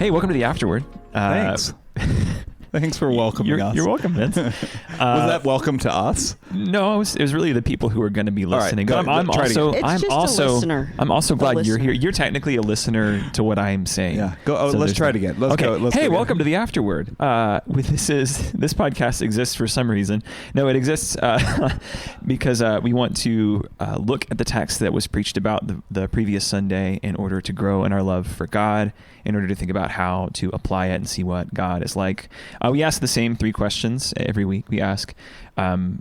Hey, welcome to the AfterWord. Thanks. Thanks for welcoming us. You're welcome, Vince. Was that welcome to us? No, it was really the people who are going to be listening. All right, I'm also glad you're here. You're technically a listener to what I'm saying. Yeah. Let's try it again. Hey, welcome to the AfterWord. This podcast exists for some reason. No, it exists because we want to look at the text that was preached about the previous Sunday in order to grow in our love for God, in order to think about how to apply it and see what God is like. We ask the same 3 questions every week. We ask, was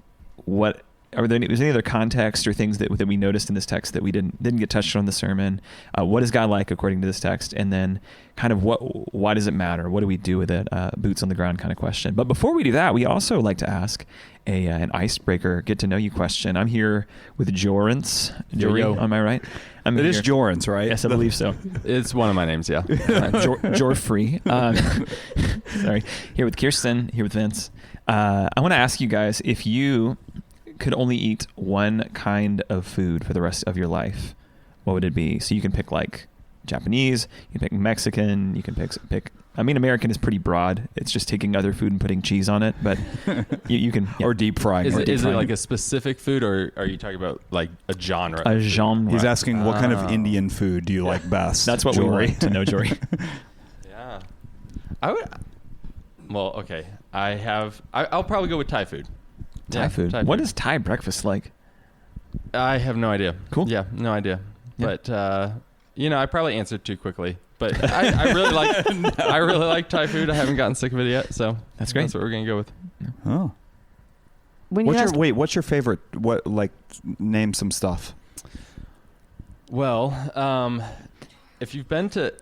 there any other context or things that we noticed in this text that we didn't get touched on in the sermon? What is God like according to this text? And then kind of why does it matter? What do we do with it? Boots on the ground kind of question. But before we do that, we also like to ask an icebreaker, get to know you question. I'm here with Jorance. Jory, am I right? It is Jorance, right? Yes, I believe so. It's one of my names, yeah. Jor-free. Sorry. Here with Kirsten, here with Vince. I want to ask you guys, if you could only eat one kind of food for the rest of your life, what would it be? So you can pick like Japanese, you can pick Mexican, you can pick American is pretty broad. It's just taking other food and putting cheese on it, but you can... Yeah. Or deep frying. Is it like a specific food, or are you talking about like a genre? A genre. He's asking what kind of Indian food do you like best? That's what Jory. we want to know, Jory. Yeah. I would... Well, okay. I'll probably go with Thai food. Thai food. What is Thai breakfast like? I have no idea. Cool. Yeah, no idea. Yeah. But, I probably answered too quickly. But I really like I really like Thai food. I haven't gotten sick of it yet, so that's great. That's what we're gonna go with. Oh. What's your favorite? Name some stuff. Well, if you've been to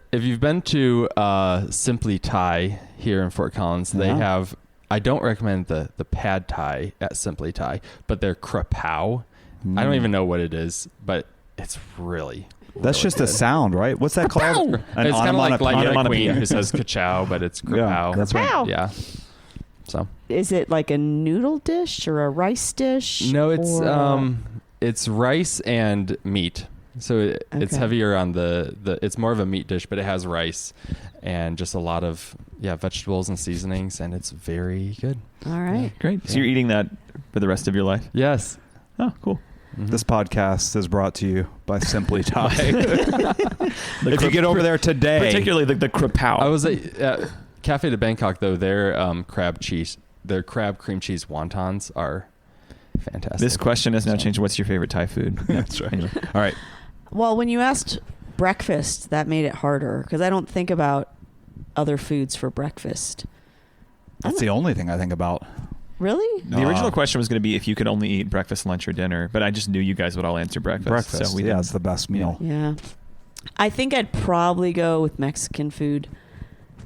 Simply Thai here in Fort Collins, they have. I don't recommend the pad Thai at Simply Thai, but their krapao. I don't even know what it is, but it's really. That's just good. A sound, right? What's that called? It's kind of like a queen who says ka-chow, but it's krapao. Yeah, that's right. Yeah. So. Is it like a noodle dish or a rice dish? No, it's rice and meat. So it's heavier on the it's more of a meat dish, but it has rice and just a lot of vegetables and seasonings, and it's very good. All right. Yeah, great. So you're eating that for the rest of your life? Yes. Oh, cool. Mm-hmm. This podcast is brought to you by Simply Thai. If you get over there today, particularly the krapao. I was at Cafe de Bangkok though. Their crab cream cheese wontons are fantastic. This question has now changed. What's your favorite Thai food? That's right. Anyway. All right. Well, when you asked breakfast, that made it harder because I don't think about other foods for breakfast. That's the only thing I think about. Really? The original question was going to be if you could only eat breakfast, lunch, or dinner, but I just knew you guys would all answer breakfast. Breakfast, so it's the best meal. Yeah. I think I'd probably go with Mexican food,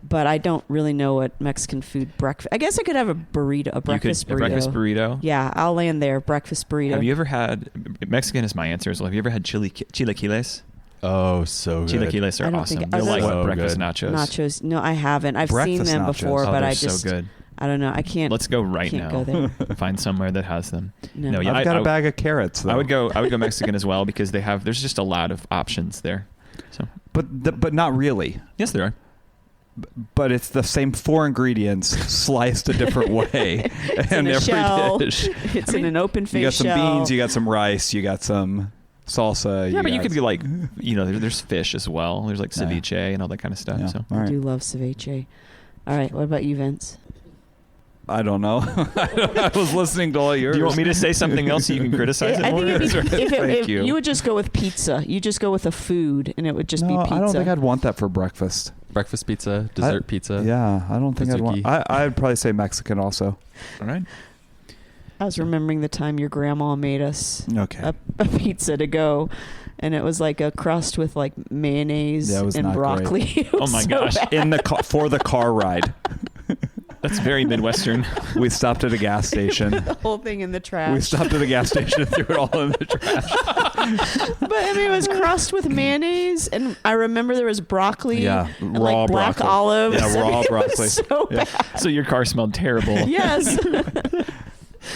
but I don't really know what Mexican food breakfast... I guess I could have a burrito, a breakfast burrito. A breakfast burrito? Yeah, I'll land there, breakfast burrito. Have you ever had... Mexican is my answer as well. Have you ever had chilaquiles? Oh, so good. Chilaquiles are awesome. They're like breakfast nachos. Nachos. No, I haven't. I've breakfast seen them nachos. before, but they're I just... so good. I don't know. I can't. Let's go right can't now. Go there. Find somewhere that has them. No, yeah, I've got a bag of carrots. Though. I would go Mexican as well because there's just a lot of options there. So, but not really. Yes, there are. But it's the same 4 ingredients sliced a different way, and every shell. dish. It's in an open face. You got some beans. You got some rice. You got some salsa. Yeah, but you could be like, there's fish as well. There's like ceviche and all that kind of stuff. Yeah. So I do love ceviche. All right, what about you, Vince? I don't know. I was listening to all yours. Do you want me to say something else so you can criticize it more? I think if you would just go with pizza. You just go with a food, and it would just be pizza. I don't think I'd want that for breakfast. Breakfast pizza, dessert pizza. Yeah, I don't think I'd want... I'd probably say Mexican also. All right. I was remembering the time your grandma made us a pizza to go, and it was like a crust with like mayonnaise and broccoli. Oh my gosh! Bad. For the car ride. That's very Midwestern. We stopped at a gas station. The whole thing in the trash. We stopped at a gas station and threw it all in the trash. But I mean, it was crust with mayonnaise, and I remember there was broccoli. Yeah, and raw like black broccoli. olives. Yeah, raw broccoli. It was so bad. So your car smelled terrible. Yes.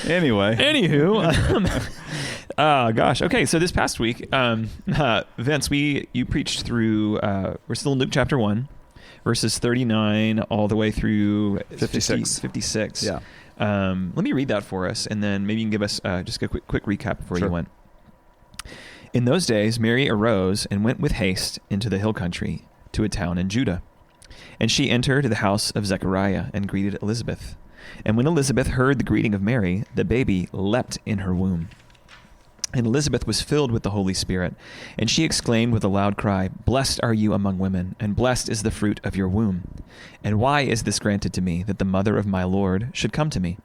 Anyway. Anywho. Gosh. Okay. So this past week, Vince, you preached through, we're still in Luke chapter 1. verses 39 all the way through 56. Yeah. Let me read that for us, and then maybe you can give us just a quick recap before you went. In those days, Mary arose and went with haste into the hill country to a town in Judah. And she entered the house of Zechariah and greeted Elizabeth. And when Elizabeth heard the greeting of Mary, the baby leapt in her womb. And Elizabeth was filled with the Holy Spirit, and she exclaimed with a loud cry, "Blessed are you among women, and blessed is the fruit of your womb. And why is this granted to me, that the mother of my Lord should come to me?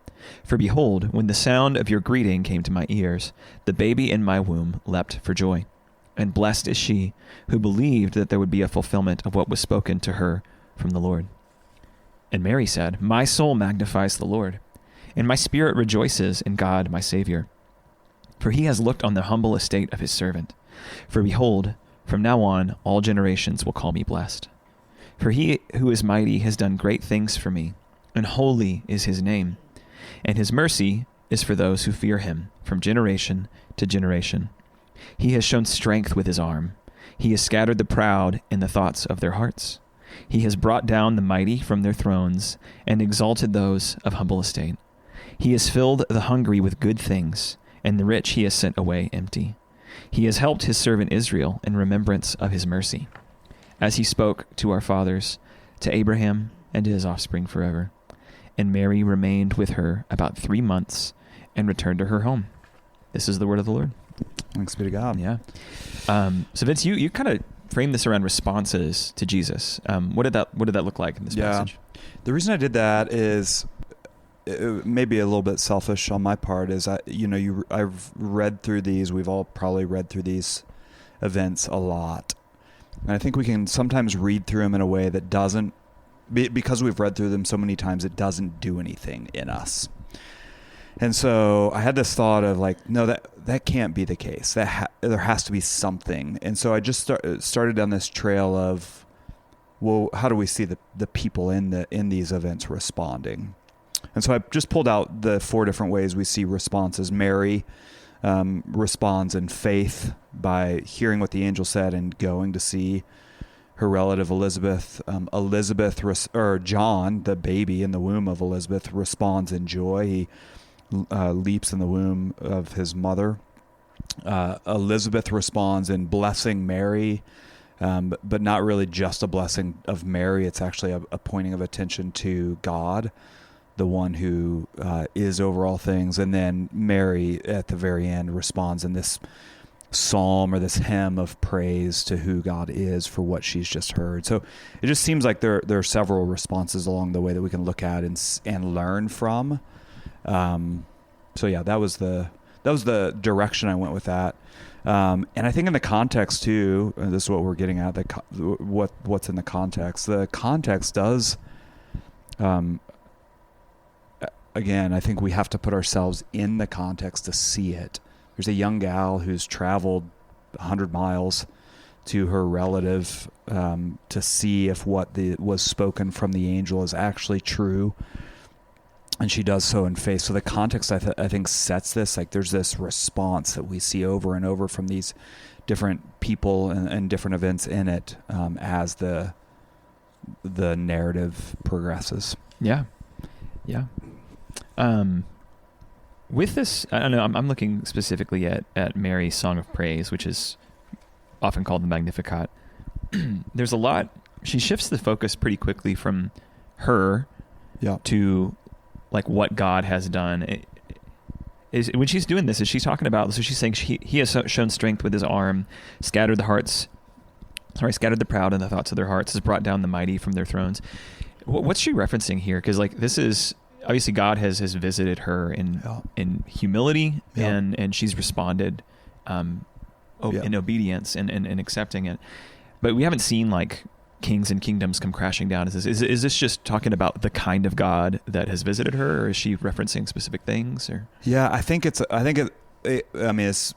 For behold, when the sound of your greeting came to my ears, the baby in my womb leapt for joy. And blessed is she who believed that there would be a fulfillment of what was spoken to her from the Lord." And Mary said, "My soul magnifies the Lord, and my spirit rejoices in God my Savior. For he has looked on the humble estate of his servant. For behold, from now on all generations will call me blessed. For he who is mighty has done great things for me, and holy is his name. And his mercy is for those who fear him from generation to generation. He has shown strength with his arm. He has scattered the proud in the thoughts of their hearts. He has brought down the mighty from their thrones and exalted those of humble estate. He has filled the hungry with good things, and the rich he has sent away empty. He has helped his servant Israel in remembrance of his mercy, as he spoke to our fathers, to Abraham and to his offspring forever." And Mary remained with her about 3 months and returned to her home. This is the word of the Lord. Thanks be to God. Yeah. So Vince, you kind of framed this around responses to Jesus. What did that look like in this passage? The reason I did that is maybe a little bit selfish on my part. Is I've read through these. We've all probably read through these events a lot, and I think we can sometimes read through them in a way that doesn't, because we've read through them so many times, it doesn't do anything in us. And so I had this thought of like, no, that can't be the case. There has to be something. And so I just started down this trail of, well, how do we see the people in these events responding? And so I just pulled out the 4 different ways we see responses. Mary responds in faith by hearing what the angel said and going to see her relative Elizabeth. John, the baby in the womb of Elizabeth, responds in joy. He leaps in the womb of his mother. Elizabeth responds in blessing Mary, but not really just a blessing of Mary. It's actually a pointing of attention to God, the one who is over all things. And then Mary at the very end responds in this psalm or this hymn of praise to who God is for what she's just heard. So it just seems like there are several responses along the way that we can look at and learn from. So yeah, that was the direction I went with that. And I think in the context too, and this is what we're getting at, what's in the context. The context does, again, I think we have to put ourselves in the context to see it. There's a young gal who's traveled 100 miles to her relative to see if what was spoken from the angel is actually true. And she does so in faith. So the context, I think, sets this. Like, there's this response that we see over and over from these different people and different events in it as the narrative progresses. Yeah. Yeah. With this, I don't know, I'm looking specifically at Mary's Song of Praise, which is often called the Magnificat. There's a lot. She shifts the focus pretty quickly from her to like what God has done. When she's doing this, is she's talking about, so she's saying he has shown strength with his arm, scattered the proud in the thoughts of their hearts, has brought down the mighty from their thrones. What's she referencing here? Because like this is, obviously God has visited her in humility and she's responded in obedience and accepting it. But we haven't seen like kings and kingdoms come crashing down. Is this just talking about the kind of God that has visited her, or is she referencing specific things? Or I think it's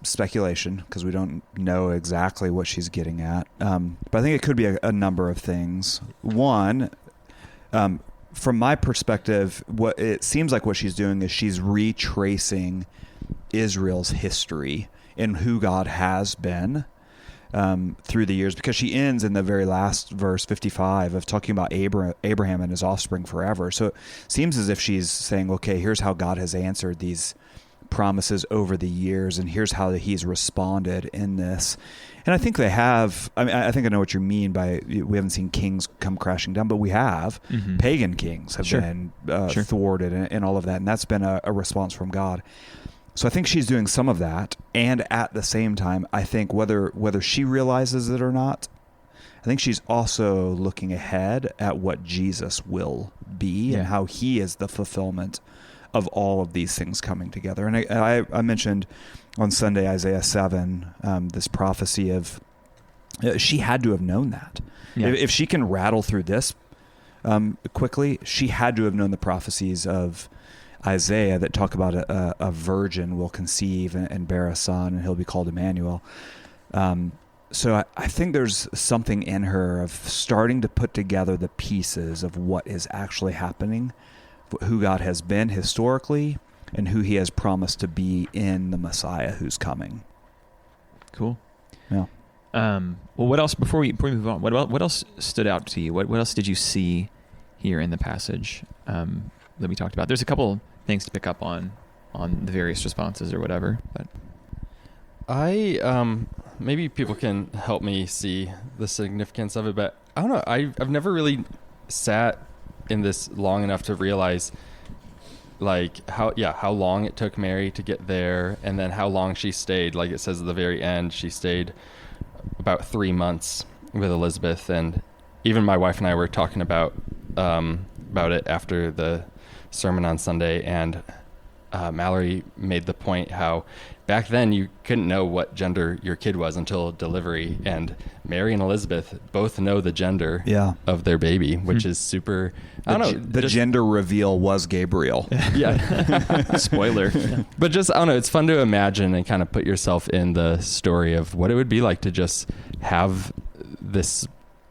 speculation because we don't know exactly what she's getting at. But I think it could be a number of things. One, from my perspective, what it seems like what she's doing is she's retracing Israel's history and who God has been. through the years, because she ends in the very last verse, 55, of talking about Abraham and his offspring forever. So it seems as if she's saying, okay, here's how God has answered these promises over the years, and here's how he's responded in this. And I think they have, I think I know what you mean by, we haven't seen kings come crashing down, but we have. Mm-hmm. Pagan kings have been thwarted and all of that, and that's been a response from God. So I think she's doing some of that, and at the same time, I think whether she realizes it or not, I think she's also looking ahead at what Jesus will be and how he is the fulfillment of all of these things coming together. And I mentioned on Sunday Isaiah 7, this prophecy of she had to have known that. Yeah. If she can rattle through this quickly, she had to have known the prophecies of Isaiah that talk about a virgin will conceive and bear a son, and he'll be called Emmanuel. So I think there's something in her of starting to put together the pieces of what is actually happening, who God has been historically, and who he has promised to be in the Messiah who's coming. Cool. Yeah. Well, what else, before we move on, what else stood out to you? What else did you see here in the passage that we talked about? There's a couple things to pick up on the various responses or whatever, but maybe people can help me see the significance of it, but I don't know. I've never really sat in this long enough to realize like how long it took Mary to get there, and then how long she stayed. Like it says at the very end, she stayed about 3 months with Elizabeth, and even my wife and I were talking about it after the sermon on Sunday, and Mallory made the point how back then you couldn't know what gender your kid was until delivery, and Mary and Elizabeth both know the gender of their baby, which is super. I don't know. The gender reveal was Gabriel. Yeah. Spoiler. Yeah. But just, I don't know, it's fun to imagine and kind of put yourself in the story of what it would be like to just have this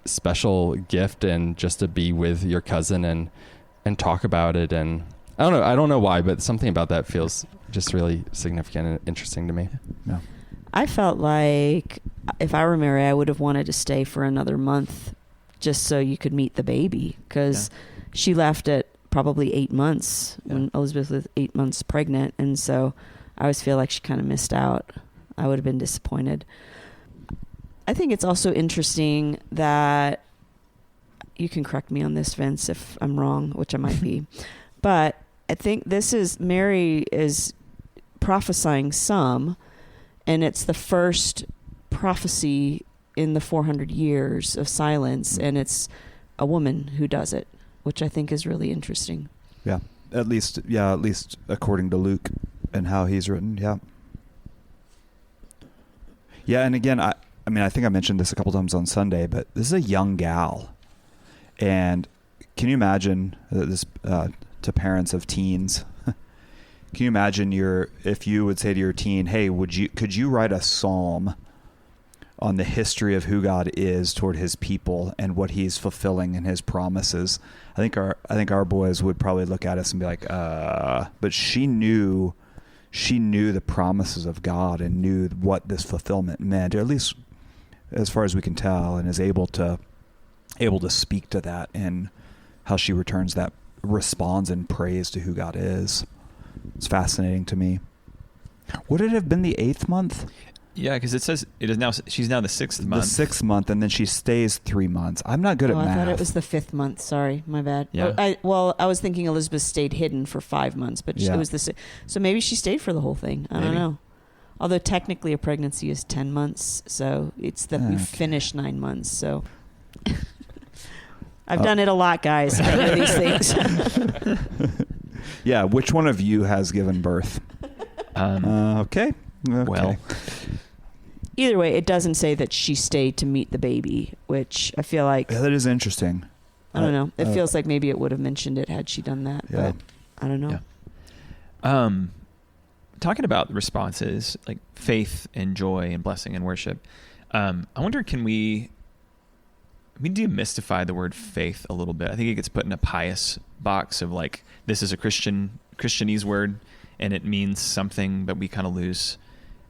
special gift and just to be with your cousin and talk about it. And I don't know why, but something about that feels just really significant and interesting to me. Yeah. I felt like if I were Mary, I would have wanted to stay for another month just so you could meet the baby, because she left at probably 8 months when Elizabeth was 8 months pregnant. And so I always feel like she kind of missed out. I would have been disappointed. I think it's also interesting that, you can correct me on this, Vince, if I'm wrong, which I might be, but I think Mary is prophesying some, and it's the first prophecy in the 400 years of silence, and it's a woman who does it, which I think is really interesting. Yeah, at least according to Luke and how he's written. Yeah. Yeah, and again, I think I mentioned this a couple times on Sunday, but this is a young gal, and can you imagine this to parents of teens? Can you imagine if you would say to your teen, "Hey, could you write a psalm on the history of who God is toward his people and what he's fulfilling in his promises?" I think our boys would probably look at us and be like, but she knew the promises of God and knew what this fulfillment meant, or at least as far as we can tell, and is able to speak to that and how she responds in praise to who God is. It's fascinating to me. Would it have been the 8th month? Yeah, because it says she's now the 6th month. The 6th month, and then she stays 3 months. I'm not good at math. I thought it was the 5th month. Sorry, my bad. Yeah. I was thinking Elizabeth stayed hidden for 5 months, but it was so maybe she stayed for the whole thing. I don't know. Although technically a pregnancy is 10 months, so it's that we finished 9 months. So I've done it a lot, guys. I know these things. Yeah, which one of you has given birth? Okay. Well, either way, it doesn't say that she stayed to meet the baby, which I feel like... Yeah, that is interesting. I don't know. It feels like maybe it would have mentioned it had she done that, but I don't know. Yeah. Talking about responses, like faith and joy and blessing and worship, I wonder, can we demystify the word faith a little bit? I think it gets put in a pious box of like, this is a Christianese word, and it means something, but we kind of lose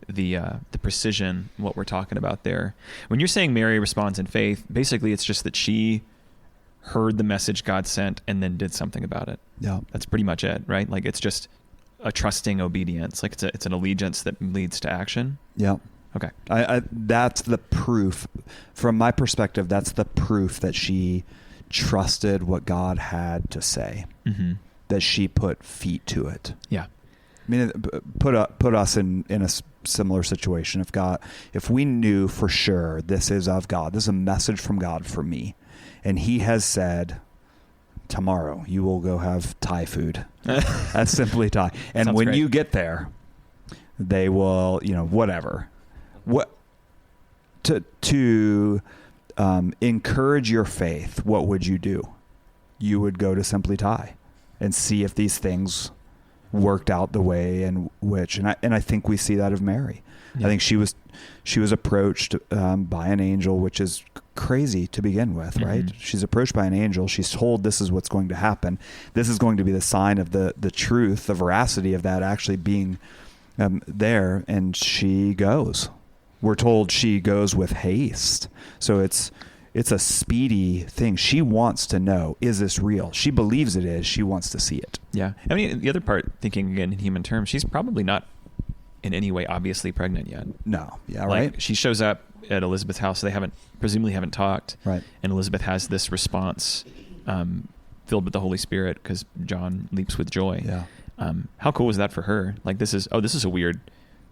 the precision, what we're talking about there. When you're saying Mary responds in faith, basically it's just that she heard the message God sent and then did something about it. Yeah. That's pretty much it, right? Like it's just a trusting obedience. Like it's an allegiance that leads to action. Yeah. Okay. I that's the proof. From my perspective, that's the proof that she trusted what God had to say, that she put feet to it. Yeah. I mean, put us in a similar situation. If we knew for sure this is of God, this is a message from God for me, and He has said, tomorrow you will go have Thai food. That's Simply Thai. And Sounds when great. you get there, they will, whatever. What to encourage your faith, what would you do? You would go to Simply Thai and see if these things worked out the way in which, and I think we see that of Mary. Yeah. I think she was approached by an angel, which is crazy to begin with, right? She's approached by an angel. She's told this is what's going to happen. This is going to be the sign of the truth, the veracity of that actually being there, and she goes. We're told she goes with haste. So it's a speedy thing. She wants to know, is this real? She believes it is. She wants to see it. Yeah. I mean, the other part, thinking again in human terms, she's probably not in any way obviously pregnant yet. No. Yeah, Like, right? she shows up at Elizabeth's house. They presumably haven't talked. Right. And Elizabeth has this response filled with the Holy Spirit because John leaps with joy. Yeah. How cool was that for her? Like, this is a weird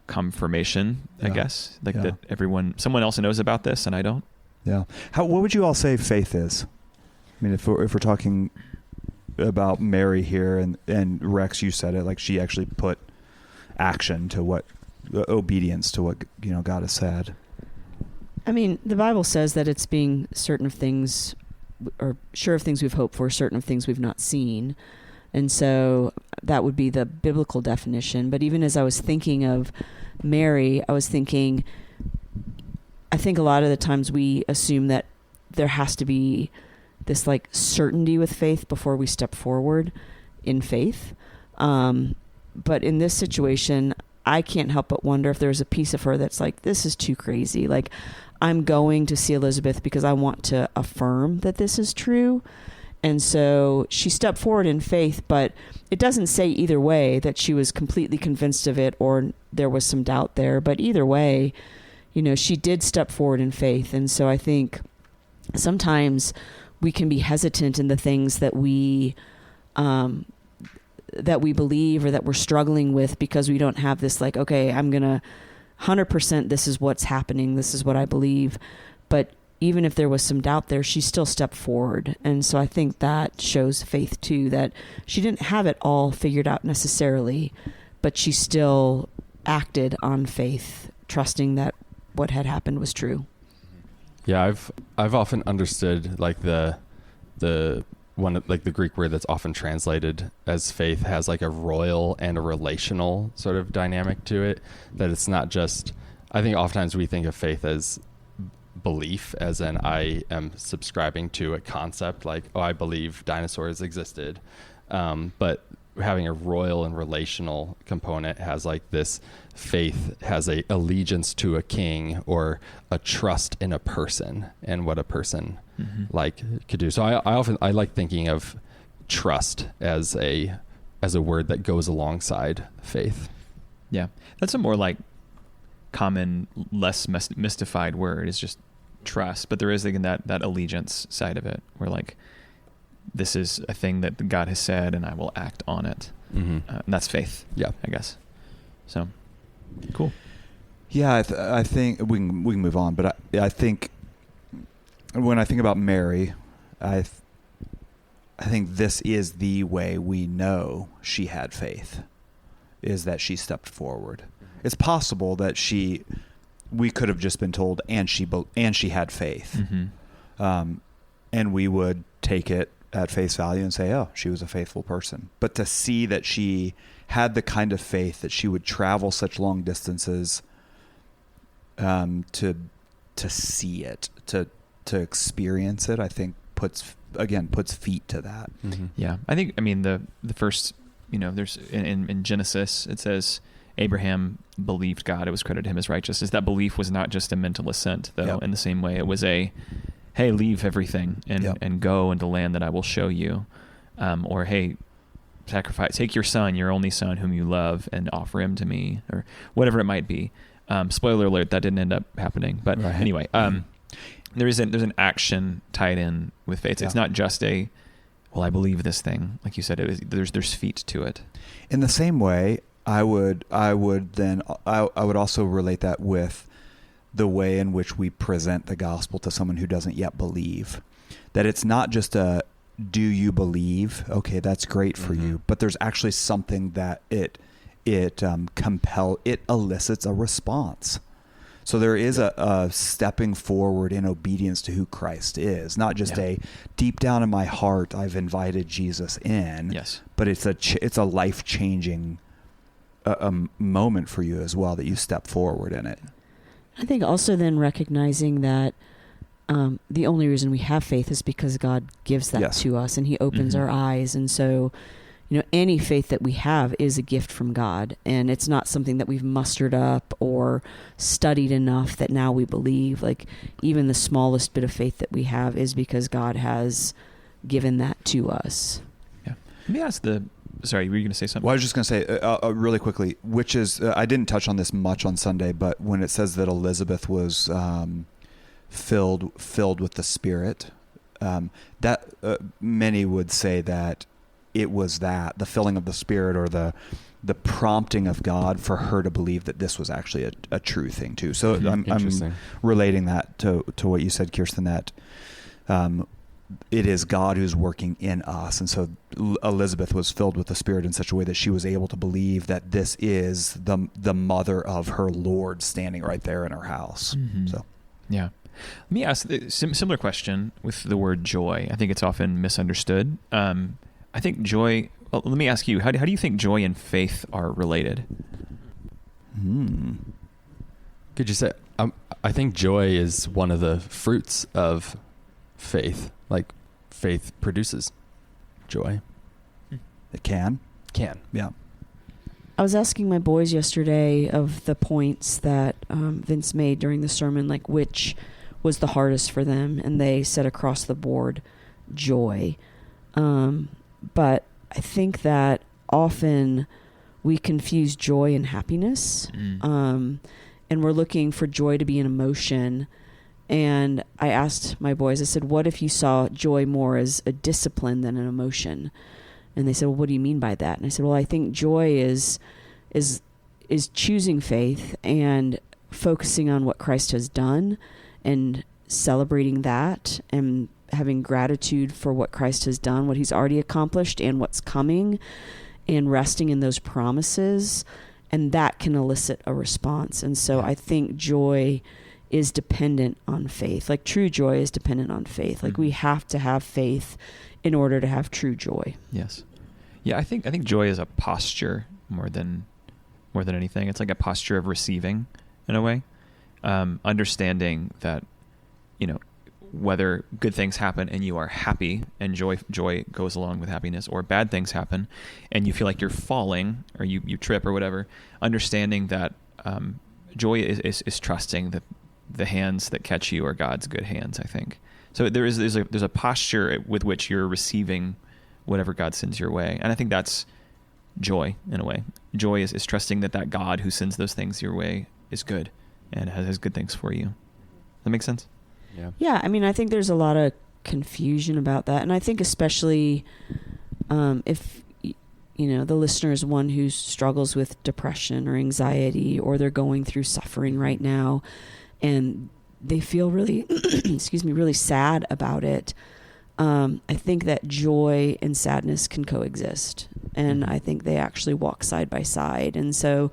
confirmation, I guess. Like that someone else knows about this and I don't. Yeah. What would you all say faith is? I mean, if we're talking about Mary here, and Rex, you said it, like she actually put action to obedience to what God has said. I mean, the Bible says that it's being certain of things, or sure of things we've hoped for, certain of things we've not seen. And so that would be the biblical definition. But even as I was thinking of Mary, I was thinking, I think a lot of the times we assume that there has to be this like certainty with faith before we step forward in faith. But in this situation, I can't help but wonder if there's a piece of her that's like, this is too crazy. Like, I'm going to see Elizabeth because I want to affirm that this is true. And so she stepped forward in faith, but it doesn't say either way that she was completely convinced of it or there was some doubt there. But either way, she did step forward in faith. And so I think sometimes we can be hesitant in the things that we believe or that we're struggling with because we don't have this like, okay, I'm going to 100% this is what's happening. This is what I believe. But even if there was some doubt there, she still stepped forward. And so I think that shows faith too, that she didn't have it all figured out necessarily, but she still acted on faith, trusting that what had happened was true. Yeah, I've often understood like the one, like the Greek word that's often translated as faith has like a royal and a relational sort of dynamic to it, that it's not just, I think oftentimes we think of faith as belief, as in I am subscribing to a concept like, oh, I believe dinosaurs existed. But having a royal and relational component has like this faith has a allegiance to a king or a trust in a person and what a person like could do. So I like thinking of trust as a word that goes alongside faith. Yeah. That's a more like common, less mystified word is just trust. But there is again that allegiance side of it where like, this is a thing that God has said and I will act on it. And that's faith. Yeah. I guess. So cool. Yeah. I think we can move on, but I think when I think about Mary, I think this is the way we know she had faith, is that she stepped forward. It's possible that we could have just been told, and she had faith. And we would take it at face value and say, oh, she was a faithful person. But to see that she had the kind of faith that she would travel such long distances to see it, to experience it, I think puts feet to that. Yeah. I think, I mean, the first, there's in Genesis, it says Abraham believed God, it was credited to him as righteousness. That belief was not just a mental assent, though. Yep. In the same way, it was a, hey, leave everything and go into the land that I will show you. Or, hey, sacrifice, take your son, your only son whom you love, and offer him to me, or whatever it might be. Spoiler alert, that didn't end up happening. But anyway, there's an action tied in with faith. It's not just a, well, I believe this thing. Like you said, there's feet to it. In the same way, I would also relate that with the way in which we present the gospel to someone who doesn't yet believe. That it's not just a, do you believe? Okay, that's great for you. But there's actually something that it elicits a response. So there is a stepping forward in obedience to who Christ is, not just a deep down in my heart I've invited Jesus in. Yes, but it's a life-changing a moment for you as well, that you step forward in it. I think also then recognizing that the only reason we have faith is because God gives that to us, and he opens our eyes. And so, any faith that we have is a gift from God, and it's not something that we've mustered up or studied enough that now we believe. Like, even the smallest bit of faith that we have is because God has given that to us. Yeah. Let me ask sorry, were you going to say something? Well, I was just going to say really quickly, which is, I didn't touch on this much on Sunday, but when it says that Elizabeth was filled with the Spirit, that many would say that it was that the filling of the Spirit, or the prompting of God for her to believe that this was actually a true thing too. So I'm relating that to what you said, Kirsten, that it is God who's working in us. And so Elizabeth was filled with the Spirit in such a way that she was able to believe that this is the mother of her Lord standing right there in her house. So, yeah. Let me ask a similar question with the word joy. I think it's often misunderstood. I think joy, well, let me ask you, how do you think joy and faith are related? Could you say, I think joy is one of the fruits of faith. Like, faith produces joy. it can. Yeah. I was asking my boys yesterday of the points that Vince made during the sermon, like which was the hardest for them, and they said across the board, joy. But I think that often we confuse joy and happiness, and we're looking for joy to be an emotion. And I asked my boys, I said, what if you saw joy more as a discipline than an emotion? And they said, well, what do you mean by that? And I said, well, I think joy is choosing faith and focusing on what Christ has done and celebrating that and having gratitude for what Christ has done, what he's already accomplished and what's coming, and resting in those promises. And that can elicit a response. And so I think joy is dependent on faith. Like, true joy is dependent on faith. Like, we have to have faith in order to have true joy. Yes. Yeah, I think joy is a posture more than anything. It's like a posture of receiving, in a way. Understanding that, whether good things happen and you are happy and joy goes along with happiness, or bad things happen and you feel like you're falling or you trip or whatever, understanding that joy is trusting that the hands that catch you are God's good hands, I think. So there's a posture with which you're receiving whatever God sends your way. And I think that's joy, in a way. Joy is trusting that God who sends those things your way is good and has good things for you. Does that make sense? Yeah. I mean, I think there's a lot of confusion about that. And I think especially if, the listener is one who struggles with depression or anxiety, or they're going through suffering right now, and they feel really, really sad about it. I think that joy and sadness can coexist. And I think they actually walk side by side. And so,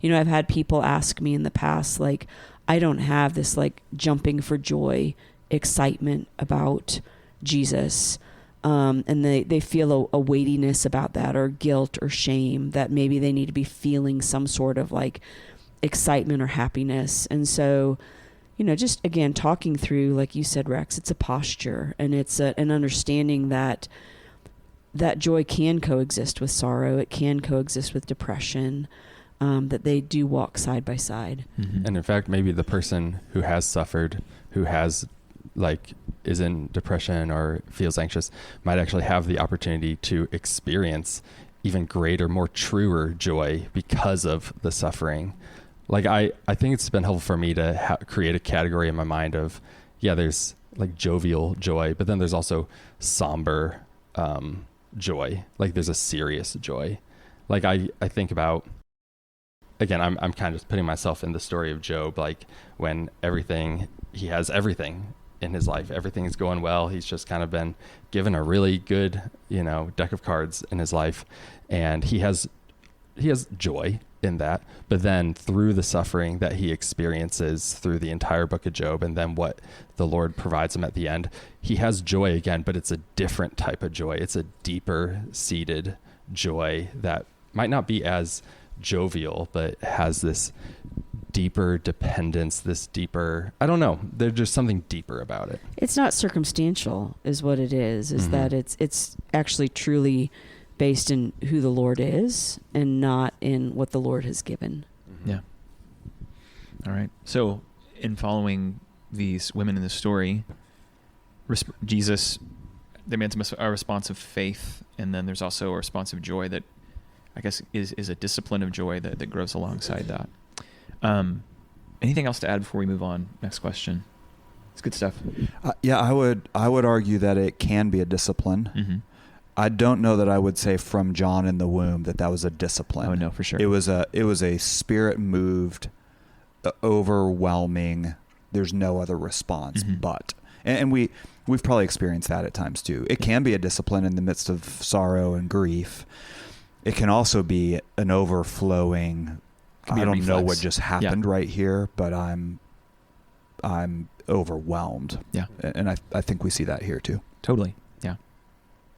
I've had people ask me in the past, like, I don't have this like jumping for joy excitement about Jesus. And they feel a weightiness about that, or guilt or shame, that maybe they need to be feeling some sort of like excitement or happiness. And so, just again, talking through, like you said, Rex, it's a posture, and it's an understanding that joy can coexist with sorrow. It can coexist with depression. that they do walk side by side. Mm-hmm. And in fact, maybe the person who has suffered, who has is in depression or feels anxious, might actually have the opportunity to experience even greater, more truer joy because of the suffering. I think it's been helpful for me to create a category in my mind of, there's jovial joy, but then there's also somber joy. There's a serious joy. I think about, again, I'm kind of just putting myself in the story of Job, when he has everything in his life, everything is going well. He's just kind of been given a really good, deck of cards in his life, and he has joy in that. But then through the suffering that he experiences through the entire book of Job, and then what the Lord provides him at the end, he has joy again, but it's a different type of joy. It's a deeper seated joy that might not be as jovial, but has this deeper dependence, this deeper, I don't know, there's just something deeper about it. It's not circumstantial is what it is that it's actually truly based in who the Lord is and not in what the Lord has given. Yeah. All right. So in following these women in the story, Jesus demands a response of faith, and then there's also a response of joy that I guess is a discipline of joy that grows alongside that. Anything else to add before we move on? Next question. It's good stuff. I would argue that it can be a discipline. Mm-hmm. I don't know that I would say from John in the womb that was a discipline. Oh no, for sure. It was a spirit moved, overwhelming. There's no other response but, and we've probably experienced that at times too. It can be a discipline in the midst of sorrow and grief. It can also be an overflowing. I don't know what just happened right here, but I'm overwhelmed. Yeah. And I think we see that here too. Totally. Yeah.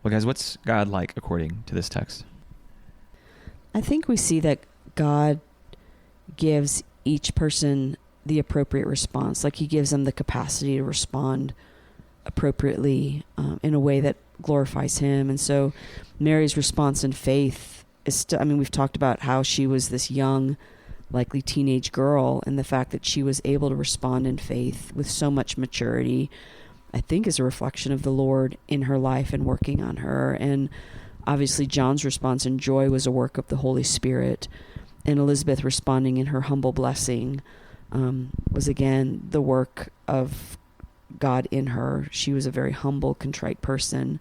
Well, guys, what's God like according to this text? I think we see that God gives each person the appropriate response. He gives them the capacity to respond appropriately in a way that glorifies him. And so Mary's response in faith is we've talked about how she was this young, likely teenage girl, and the fact that she was able to respond in faith with so much maturity, I think is a reflection of the Lord in her life and working on her. And obviously John's response in joy was a work of the Holy Spirit, and Elizabeth responding in her humble blessing was again the work of God in her. She was a very humble, contrite person.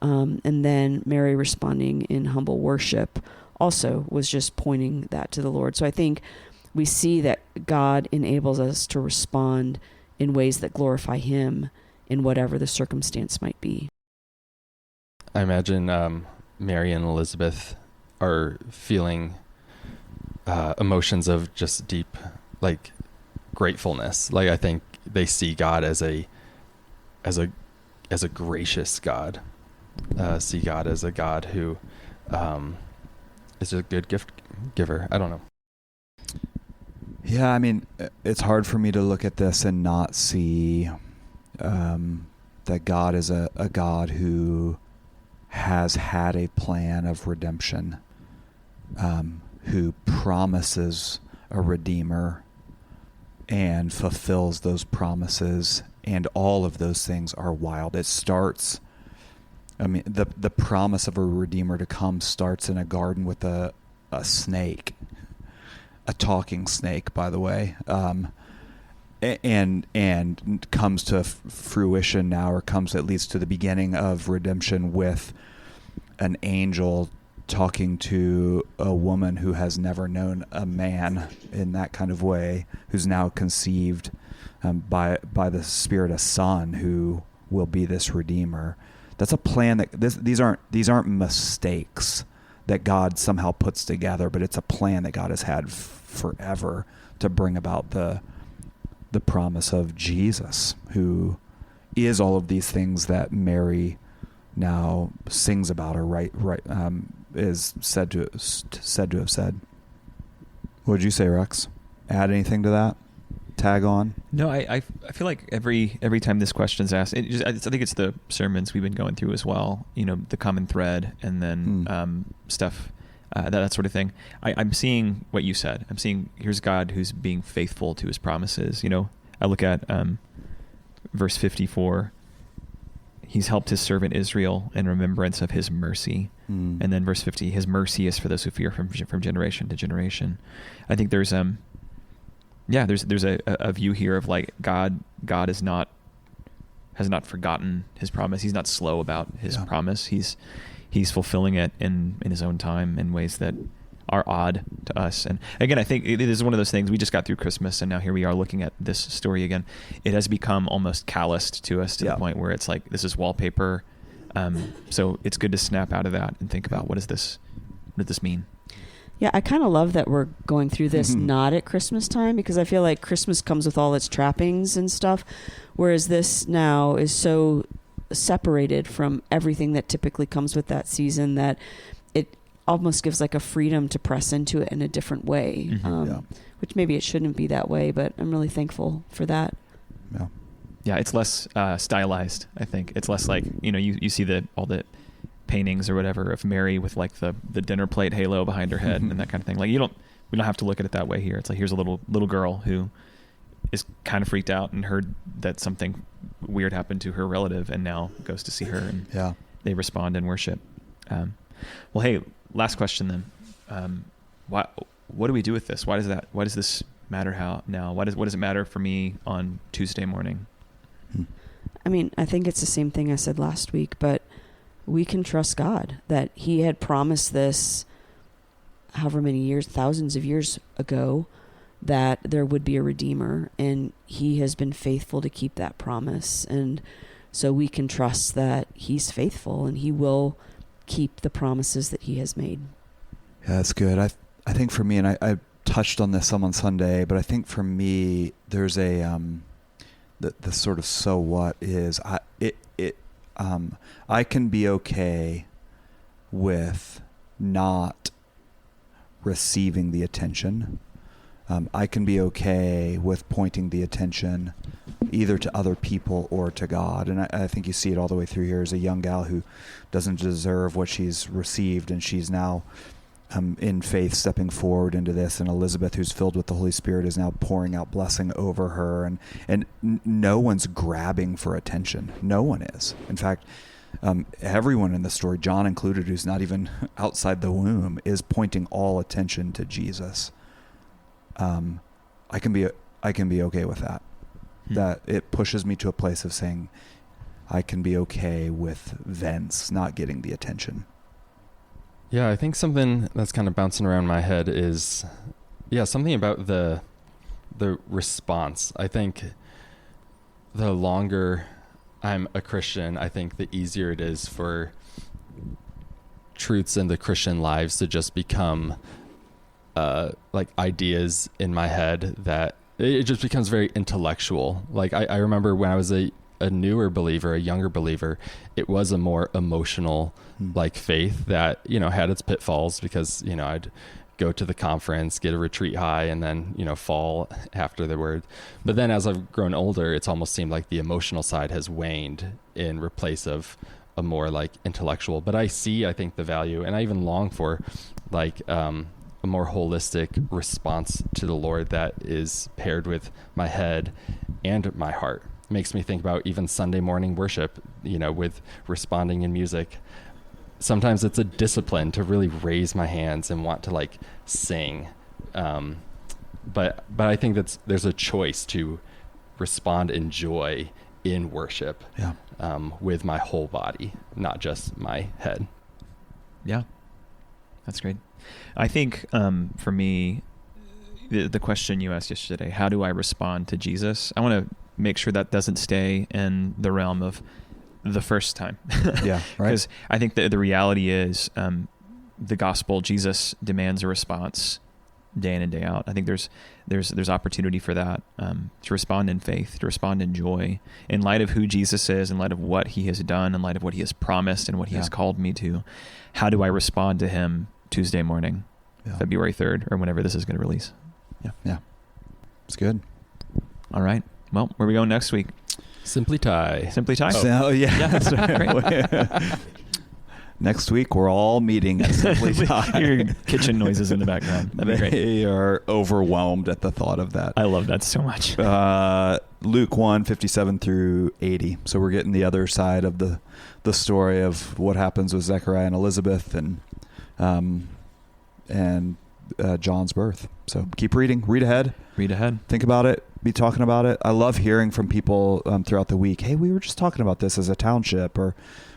And then Mary responding in humble worship also was just pointing that to the Lord. So I think we see that God enables us to respond in ways that glorify him in whatever the circumstance might be. I imagine Mary and Elizabeth are feeling emotions of just deep, gratefulness. I think they see God as a gracious God. See God as a God who is a good gift giver. I don't know. Yeah, it's hard for me to look at this and not see that God is a God who has had a plan of redemption, who promises a Redeemer and fulfills those promises, and all of those things are wild. It starts, the promise of a Redeemer to come starts in a garden with a snake, a talking snake, by the way, and comes to fruition now, or comes at least to the beginning of redemption with an angel talking to a woman who has never known a man in that kind of way, who's now conceived by the Spirit, a son who will be this Redeemer. That's a plan that these aren't mistakes that God somehow puts together, but it's a plan that God has had forever to bring about the promise of Jesus, who is all of these things that Mary now sings about, or is said to have said. What would you say, Rex? Add anything to that? Tag on? No, I feel like every time this question's asked, I think it's the sermons we've been going through as well. The common thread, and then stuff that sort of thing. I'm seeing what you said. I'm seeing here's God who's being faithful to his promises. I look at verse 54. He's helped his servant Israel in remembrance of his mercy. And then verse 50, his mercy is for those who fear from generation to generation. I think there's a view here of like God has not forgotten his promise. He's not slow about his promise. He's fulfilling it in his own time in ways that are odd to us. And again, I think it is one of those things. We just got through Christmas, and now here we are looking at this story again. It has become almost calloused to us to the point where it's like, this is wallpaper. So it's good to snap out of that and think about what does this mean? Yeah, I kind of love that we're going through this not at Christmas time, because I feel like Christmas comes with all its trappings and stuff, whereas this now is so separated from everything that typically comes with that season that it almost gives like a freedom to press into it in a different way, which maybe it shouldn't be that way, but I'm really thankful for that. Yeah, it's less stylized, I think. It's less like, you see all the paintings or whatever of Mary with like the dinner plate halo behind her head and that kind of thing. Like we don't have to look at it that way here. It's like, here's a little girl who is kind of freaked out and heard that something weird happened to her relative and now goes to see her, and they respond in worship. Well, hey, last question then. What do we do with this? Why does this matter now? What does it matter for me on Tuesday morning? I mean, I think it's the same thing I said last week, but we can trust God that he had promised this however many years, thousands of years ago, that there would be a redeemer, and he has been faithful to keep that promise. And so we can trust that he's faithful and he will keep the promises that he has made. Yeah, that's good. I think for me, and I touched on this some on Sunday, but I think for me, there's the sort of so what is I can be okay with not receiving the attention. I can be okay with pointing the attention either to other people or to God. And I think you see it all the way through here as a young gal who doesn't deserve what she's received, and she's now in faith stepping forward into this, and Elizabeth, who's filled with the Holy Spirit, is now pouring out blessing over her, and no one's grabbing for attention. No one is. In fact, everyone in the story, John included, who's not even outside the womb, is pointing all attention to Jesus. I can be okay with that. That it pushes me to a place of saying I can be okay with Vince not getting the attention. Yeah, I think something that's kind of bouncing around my head is, something about the response. I think the longer I'm a Christian, I think the easier it is for truths in the Christian lives to just become like ideas in my head, that it just becomes very intellectual. Like I remember when I was a newer believer, a younger believer, it was a more emotional like faith that, had its pitfalls, because, I'd go to the conference, get a retreat high, and then, fall after the word. But then as I've grown older, it's almost seemed like the emotional side has waned in replace of a more like intellectual. But I think the value, and I even long for like a more holistic response to the Lord that is paired with my head and my heart. Makes me think about even Sunday morning worship, with responding in music. Sometimes it's a discipline to really raise my hands and want to like sing. But I think there's a choice to respond in joy in worship, with my whole body, not just my head. Yeah, that's great. I think for me, the question you asked yesterday, how do I respond to Jesus? I want to make sure that doesn't stay in the realm of the first time. Yeah, right. Because I think that the reality is the gospel, Jesus demands a response day in and day out. I think there's opportunity for that, to respond in faith, to respond in joy, in light of who Jesus is, in light of what he has done, in light of what he has promised and what he has called me to. How do I respond to him Tuesday morning, February 3rd, or whenever this is going to release? Yeah. It's good. All right. Well, where are we going next week? Simply Tie. Simply Tie? So, yeah. That's right. Great. Next week, we're all meeting at Simply Thai. Your kitchen noises in the background. That'd be great. They are overwhelmed at the thought of that. I love that so much. Luke 1, 57 through 80. So we're getting the other side of the story of what happens with Zechariah and Elizabeth and John's birth. So keep reading. Read ahead. Read ahead. Think about it. Be talking about it. I love hearing from people throughout the week. Hey, we were just talking about this as a township, or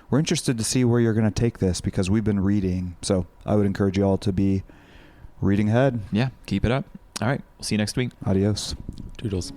we're interested to see where you're going to take this because we've been reading. So I would encourage you all to be reading ahead. Yeah, keep it up. All right. We'll see you next week. Adios. Toodles.